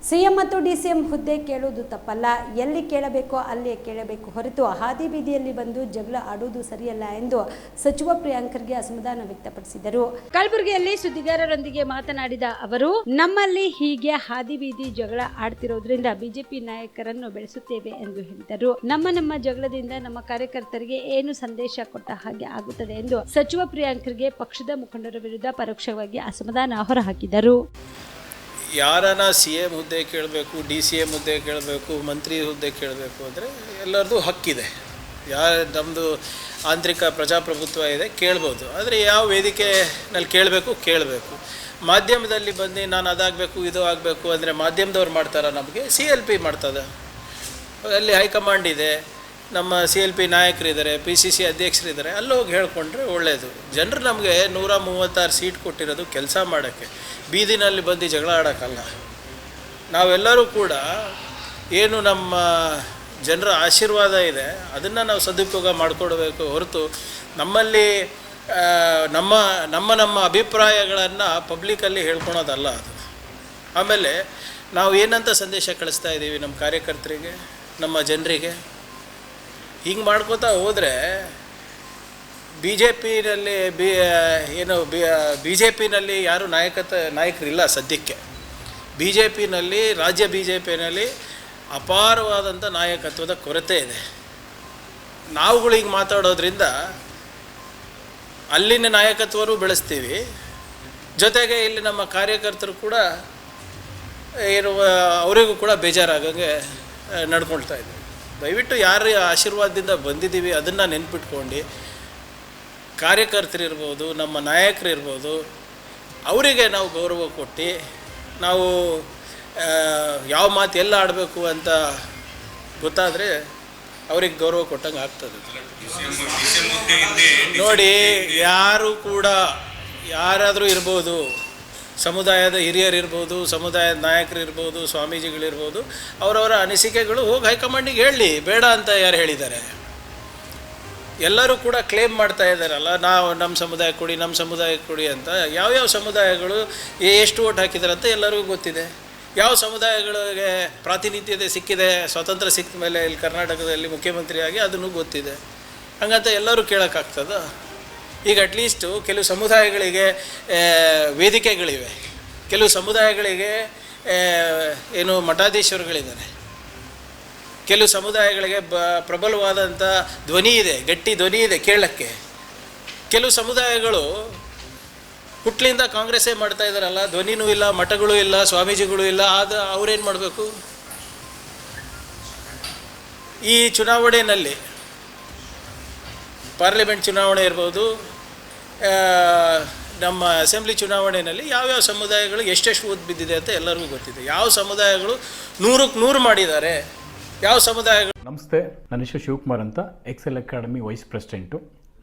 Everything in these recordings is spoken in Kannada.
ಸಿಎಂ ಮತ್ತು ಡಿಸಿಎಂ ಹುದ್ದೆ ಕೇಳುವುದು ತಪ್ಪಲ್ಲ, ಎಲ್ಲಿ ಕೇಳಬೇಕೋ ಅಲ್ಲೇ ಕೇಳಬೇಕು ಹೊರತು ಹಾದಿ ಬೀದಿಯಲ್ಲಿ ಬಂದು ಜಗಳ ಆಡುವುದು ಸರಿಯಲ್ಲ ಎಂದು ಸಚಿವ ಪ್ರಿಯಾಂಕರ್ಗೆ ಅಸಮಾಧಾನ ವ್ಯಕ್ತಪಡಿಸಿದರು. ಕಲಬುರಗಿಯಲ್ಲಿ ಸುದ್ದಿಗಾರರೊಂದಿಗೆ ಮಾತನಾಡಿದ ಅವರು, ನಮ್ಮಲ್ಲಿ ಹೀಗೆ ಹಾದಿ ಬೀದಿ ಜಗಳ ಆಡ್ತಿರೋದ್ರಿಂದ ಬಿಜೆಪಿ ನಾಯಕರನ್ನು ಬೆಳೆಸುತ್ತೇವೆ ಎಂದು ಹೇಳಿದರು. ನಮ್ಮ ಜಗಳದಿಂದ ನಮ್ಮ ಕಾರ್ಯಕರ್ತರಿಗೆ ಏನು ಸಂದೇಶ ಕೊಟ್ಟ ಹಾಗೆ ಆಗುತ್ತದೆ ಎಂದು ಸಚಿವ ಪ್ರಿಯಾಂಕರ್ಗೆ ಪಕ್ಷದ ಮುಖಂಡರ ವಿರುದ್ಧ ಪರೋಕ್ಷವಾಗಿ ಅಸಮಾಧಾನ ಹೊರಹಾಕಿದರು. ಯಾರನ್ನ CM ಹುದ್ದೆ ಕೇಳಬೇಕು, DCM ಹುದ್ದೆ ಕೇಳಬೇಕು, ಮಂತ್ರಿ ಹುದ್ದೆ ಕೇಳಬೇಕು ಅಂದರೆ ಎಲ್ಲರದ್ದು ಹಕ್ಕಿದೆ. ನಮ್ಮದು ಆಂತರಿಕ ಪ್ರಜಾಪ್ರಭುತ್ವ ಇದೆ, ಕೇಳ್ಬೋದು. ಆದರೆ ಯಾವ ವೇದಿಕೆನಲ್ಲಿ ಕೇಳಬೇಕು. ಮಾಧ್ಯಮದಲ್ಲಿ ಬಂದು ನಾನು ಅದಾಗಬೇಕು ಇದು ಆಗಬೇಕು ಅಂದರೆ ಮಾಧ್ಯಮದವ್ರು ಮಾಡ್ತಾರ, ನಮಗೆ CLP ಮಾಡ್ತದೆ. ಅಲ್ಲಿ ಹೈಕಮಾಂಡ್ ಇದೆ, ನಮ್ಮ CLP ನಾಯಕರಿದ್ದಾರೆ, PCC ಅಧ್ಯಕ್ಷರಿದ್ದಾರೆ, ಅಲ್ಲಿ ಹೋಗಿ ಹೇಳ್ಕೊಂಡ್ರೆ ಒಳ್ಳೆಯದು. ಜನರು ನಮಗೆ 136 ಸೀಟ್ ಕೊಟ್ಟಿರೋದು ಕೆಲಸ ಮಾಡೋಕ್ಕೆ, ಬೀದಿನಲ್ಲಿ ಬಂದು ಜಗಳ ಆಡೋಕ್ಕಲ್ಲ. ನಾವೆಲ್ಲರೂ ಕೂಡ ಏನು ನಮ್ಮ ಜನರ ಆಶೀರ್ವಾದ ಇದೆ ಅದನ್ನು ನಾವು ಸದುಪಯೋಗ ಮಾಡಿಕೊಡ್ಬೇಕು ಹೊರತು ನಮ್ಮಲ್ಲಿ ನಮ್ಮ ಅಭಿಪ್ರಾಯಗಳನ್ನು ಪಬ್ಲಿಕಲ್ಲಿ ಹೇಳ್ಕೊಳೋದಲ್ಲ ಅದು. ಆಮೇಲೆ ನಾವು ಏನಂತ ಸಂದೇಶ ಕಳಿಸ್ತಾ ಇದ್ದೀವಿ ನಮ್ಮ ಕಾರ್ಯಕರ್ತರಿಗೆ, ನಮ್ಮ ಜನರಿಗೆ? ಹಿಂಗೆ ಮಾಡ್ಕೋತಾ ಹೋದರೆ ಬಿ ಜೆ ಪಿನಲ್ಲಿ ಯಾರು ನಾಯಕರಿಲ್ಲ ಸದ್ಯಕ್ಕೆ. ರಾಜ್ಯ ಬಿ ಜೆ ಪಿನಲ್ಲಿ ಅಪಾರವಾದಂಥ ನಾಯಕತ್ವದ ಕೊರತೆ ಇದೆ. ನಾವುಗಳು ಹಿಂಗೆ ಮಾತಾಡೋದ್ರಿಂದ ಅಲ್ಲಿನ ನಾಯಕತ್ವನೂ ಬೆಳೆಸ್ತೀವಿ, ಜೊತೆಗೆ ಇಲ್ಲಿ ನಮ್ಮ ಕಾರ್ಯಕರ್ತರು ಕೂಡ ಅವರಿಗೂ ಕೂಡ ಬೇಜಾರಾಗಂಗೆ ನಡ್ಕೊಳ್ತಾ ಇದ್ದೀವಿ. ದಯವಿಟ್ಟು ಯಾರ ಆಶೀರ್ವಾದದಿಂದ ಬಂದಿದ್ದೀವಿ ಅದನ್ನು ನೆನ್ಪಿಟ್ಕೊಂಡು ಕಾರ್ಯಕರ್ತರಿರ್ಬೋದು, ನಮ್ಮ ನಾಯಕರಿರ್ಬೋದು, ಅವರಿಗೆ ನಾವು ಗೌರವ ಕೊಟ್ಟು ನಾವು ಯಾವ ಮಾತು ಎಲ್ಲ ಆಡಬೇಕು ಅಂತ ಗೊತ್ತಾದರೆ ಅವ್ರಿಗೆ ಗೌರವ ಕೊಟ್ಟಂಗೆ ಆಗ್ತದೆ. ನೋಡಿ, ಯಾರಾದರೂ ಇರ್ಬೋದು, ಸಮುದಾಯದ ಹಿರಿಯರಿರ್ಬೋದು, ಸಮುದಾಯದ ನಾಯಕರಿರ್ಬೋದು, ಸ್ವಾಮೀಜಿಗಳಿರ್ಬೋದು, ಅವರವರ ಅನಿಸಿಕೆಗಳು ಹೋಗಿ ಹೈಕಮಾಂಡಿಗೆ ಹೇಳಲಿ. ಬೇಡ ಅಂತ ಯಾರು ಹೇಳಿದ್ದಾರೆ? ಎಲ್ಲರೂ ಕೂಡ ಕ್ಲೇಮ್ ಮಾಡ್ತಾ ಇದ್ದಾರಲ್ಲ, ನಾವು ನಮ್ಮ ಸಮುದಾಯಕ್ಕೆ ಕೊಡಿ ಅಂತ. ಯಾವ್ಯಾವ ಸಮುದಾಯಗಳು ಎಷ್ಟು ಓಟ್ ಹಾಕಿದ್ದಾರೆ ಅಂತ ಎಲ್ಲರಿಗೂ ಗೊತ್ತಿದೆ. ಯಾವ ಸಮುದಾಯಗಳಿಗೆ ಪ್ರಾತಿನಿಧ್ಯತೆ ಸಿಕ್ಕಿದೆ ಸ್ವಾತಂತ್ರ್ಯ ಸಿಕ್ಕ ಮೇಲೆ ಇಲ್ಲಿ ಕರ್ನಾಟಕದಲ್ಲಿ ಮುಖ್ಯಮಂತ್ರಿಯಾಗಿ, ಅದನ್ನು ಗೊತ್ತಿದೆ. ಹಂಗಂತ ಎಲ್ಲರೂ ಕೇಳೋಕ್ಕಾಗ್ತದ? ಈಗ ಅಟ್ಲೀಸ್ಟು ಕೆಲವು ಸಮುದಾಯಗಳಿಗೆ ವೇದಿಕೆಗಳಿವೆ, ಕೆಲವು ಸಮುದಾಯಗಳಿಗೆ ಮಠಾಧೀಶ್ವರಗಳಿದ್ದಾರೆ, ಕೆಲವು ಸಮುದಾಯಗಳಿಗೆ ಪ್ರಬಲವಾದಂಥ ಧ್ವನಿ ಇದೆ, ಗಟ್ಟಿ ಧ್ವನಿ ಇದೆ ಕೇಳೋಕ್ಕೆ. ಕೆಲವು ಸಮುದಾಯಗಳು ಹುಟ್ಲಿಂದ ಕಾಂಗ್ರೆಸ್ಸೇ ಮಾಡ್ತಾ ಇದ್ದಾರಲ್ಲ, ಧ್ವನಿನೂ ಇಲ್ಲ, ಮಠಗಳು ಇಲ್ಲ, ಸ್ವಾಮೀಜಿಗಳು ಇಲ್ಲ. ಅವ್ರೇನು ಮಾಡಬೇಕು? ಈ ಚುನಾವಣೆಯಲ್ಲಿ, ಪಾರ್ಲಿಮೆಂಟ್ ಚುನಾವಣೆ ಇರ್ಬೋದು, ನಮ್ಮ ಅಸೆಂಬ್ಲಿ ಚುನಾವಣೆಯಲ್ಲಿ ಯಾವ್ಯಾವ ಸಮುದಾಯಗಳು ಎಷ್ಟೆಷ್ಟು ಓದ್ ಬಿದ್ದಿದೆ ಅಂತ ಎಲ್ಲರಿಗೂ ಗೊತ್ತಿದೆ. ಯಾವ ಸಮುದಾಯಗಳು 100ಕ್ಕೆ 100 ಮಾಡಿದ್ದಾರೆ, ಯಾವ ಸಮುದಾಯಗಳು. ನಮಸ್ತೆ, ನನ್ನ ಹೆಸರು ಶಿವಕುಮಾರ್ ಅಂತ, ಎಕ್ಸೆಲ್ ಅಕಾಡೆಮಿ ವೈಸ್ ಪ್ರೆಸಿಡೆಂಟು.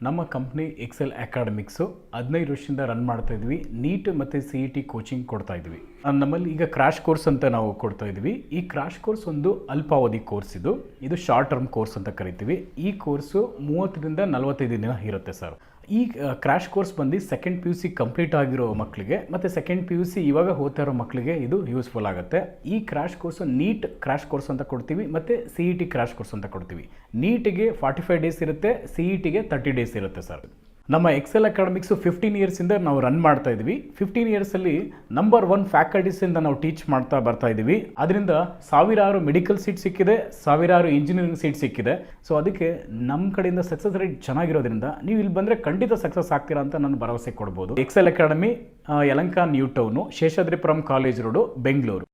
ನಮ್ಮ ಕಂಪ್ನಿ ಎಕ್ಸೆಲ್ ಅಕಾಡೆಮಿಕ್ಸು 15 ವರ್ಷದಿಂದ ರನ್ ಮಾಡ್ತಾ ಇದ್ವಿ. ನೀಟ್ ಮತ್ತು CET ಕೋಚಿಂಗ್ ಕೊಡ್ತಾ ಇದ್ವಿ. ನಮ್ಮಲ್ಲಿ ಈಗ ಕ್ರಾಶ್ ಕೋರ್ಸ್ ಅಂತ ನಾವು ಕೊಡ್ತಾ ಇದ್ವಿ. ಈ ಕ್ರಾಶ್ ಕೋರ್ಸ್ ಒಂದು ಅಲ್ಪಾವಧಿ ಕೋರ್ಸ್. ಇದು ಶಾರ್ಟ್ ಟರ್ಮ್ ಕೋರ್ಸ್ ಅಂತ ಕರಿತೀವಿ. ಈ ಕೋರ್ಸು 30ರಿಂದ 45 ದಿನ ಇರುತ್ತೆ ಸರ್. ಈ ಕ್ರಾಶ್ ಕೋರ್ಸ್ ಬಂದು ಸೆಕೆಂಡ್ PUC ಕಂಪ್ಲೀಟ್ ಆಗಿರೋ ಮಕ್ಕಳಿಗೆ ಮತ್ತು ಸೆಕೆಂಡ್ PUC ಇವಾಗ ಓದ್ತಾ ಇರೋ ಮಕ್ಕಳಿಗೆ ಇದು ಯೂಸ್ಫುಲ್ ಆಗುತ್ತೆ. ಈ crash course NEET crash course ಅಂತ ಕೊಡ್ತೀವಿ ಮತ್ತು CET ಕ್ರಾಶ್ ಕೋರ್ಸ್ ಅಂತ ಕೊಡ್ತೀವಿ. ನೀಟಿಗೆ 45 ಡೇಸ್ ಇರುತ್ತೆ, CETಗೆ 30 ಡೇಸ್ ಇರುತ್ತೆ ಸರ್. ನಮ್ಮ ಎಕ್ಸೆಲ್ ಅಕಾಡೆಮಿಕ್ಸು 15 ಇಯರ್ಸಿಂದ ನಾವು ರನ್ ಮಾಡ್ತಾ ಇದ್ವಿ. 15 ಇಯರ್ಸಲ್ಲಿ ನಂಬರ್ 1 ಫ್ಯಾಕಲ್ಟೀಸಿಂದ ನಾವು ಟೀಚ್ ಮಾಡ್ತಾ ಬರ್ತಾ ಇದ್ದೀವಿ. ಅದರಿಂದ ಸಾವಿರಾರು ಮೆಡಿಕಲ್ ಸೀಟ್ ಸಿಕ್ಕಿದೆ, ಸಾವಿರಾರು ಇಂಜಿನಿಯರಿಂಗ್ ಸೀಟ್ ಸಿಕ್ಕಿದೆ. ಸೊ ಅದಕ್ಕೆ ನಮ್ಮ ಕಡೆಯಿಂದ ಸಕ್ಸಸ್ ರೇಟ್ ಚೆನ್ನಾಗಿರೋದ್ರಿಂದ ನೀವು ಇಲ್ಲಿ ಬಂದರೆ ಖಂಡಿತ ಸಕ್ಸಸ್ ಆಗ್ತೀರಾ ಅಂತ ನಾನು ಭರವಸೆ ಕೊಡ್ಬೋದು. Excel Academy Yelahanka New Town, Seshadripuram College Road, Bengaluru.